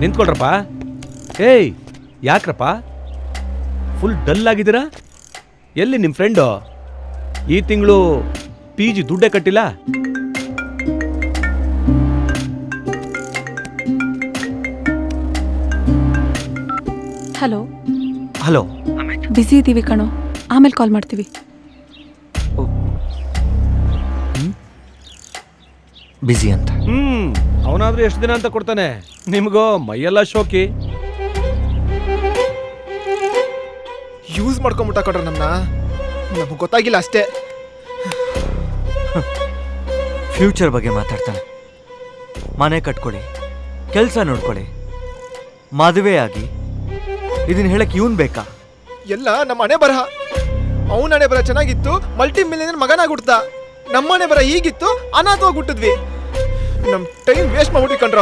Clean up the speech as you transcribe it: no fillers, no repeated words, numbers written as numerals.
ನಿಂತ್ಕೊಳ್ರಪ್ಪ. ಏಯ್ ಯಾಕ್ರಪ್ಪ full dull ಆಗಿದ್ದೀರಾ? ಎಲ್ಲಿ ನಿಮ್ಮ ಫ್ರೆಂಡು? ಈ ತಿಂಗಳು PG ದುಡ್ಡೇ ಕಟ್ಟಿಲ್ಲ. ಹಲೋ ಹಲೋ, ಬ್ಯುಸಿ ಇದ್ದೀವಿ ಕಣೋ, ಆಮೇಲೆ ಕಾಲ್ ಮಾಡ್ತೀವಿ. ಬಿಸಿ ಅಂತ. ಅವನಾದ್ರೂ ಎಷ್ಟು ದಿನ ಅಂತ ಕೊಡ್ತಾನೆ, ನಿಮಗೋ ಮೈಯೆಲ್ಲ ಶೋಕಿ. ಯೂಸ್ ಮಾಡ್ಕೊಂಬಿಟ್ಟ ಕೊಡ್ರ ನಮ್ಗೆ ಗೊತ್ತಾಗಿಲ್ಲ ಅಷ್ಟೇ. ಫ್ಯೂಚರ್ ಬಗ್ಗೆ ಮಾತಾಡ್ತಾನೆ. ಮನೆ ಕಟ್ಕೊಳ್ಳಿ, ಕೆಲಸ ನೋಡ್ಕೊಳ್ಳಿ, ಮದುವೆ ಆಗಿ. ಇದನ್ನ ಹೇಳಕ್ ಇವನ್ ಬೇಕಾ? ಎಲ್ಲ ನಮ್ಮ ಹಣೆ ಬರಹ. ಅವನ ಹಣೆ ಬರಹ ಚೆನ್ನಾಗಿತ್ತು, ಮಲ್ಟಿ ಮಿಲಿಯನರ್ ಮಗನಾಗ್ಬಿಡ್ತಾ. ನಮ್ಮ ಹಣೆ ಬರಹ ಹೀಗಿತ್ತು, ಅನಾಥವಾಗಿ ಹುಟ್ಟಿದ್ವಿ. ನಮ್ಮ ಟೈಮ್ ವೇಸ್ಟ್ ಮಾಡ್ಬಿಟ್ಟು ಕಂಡ್ರ.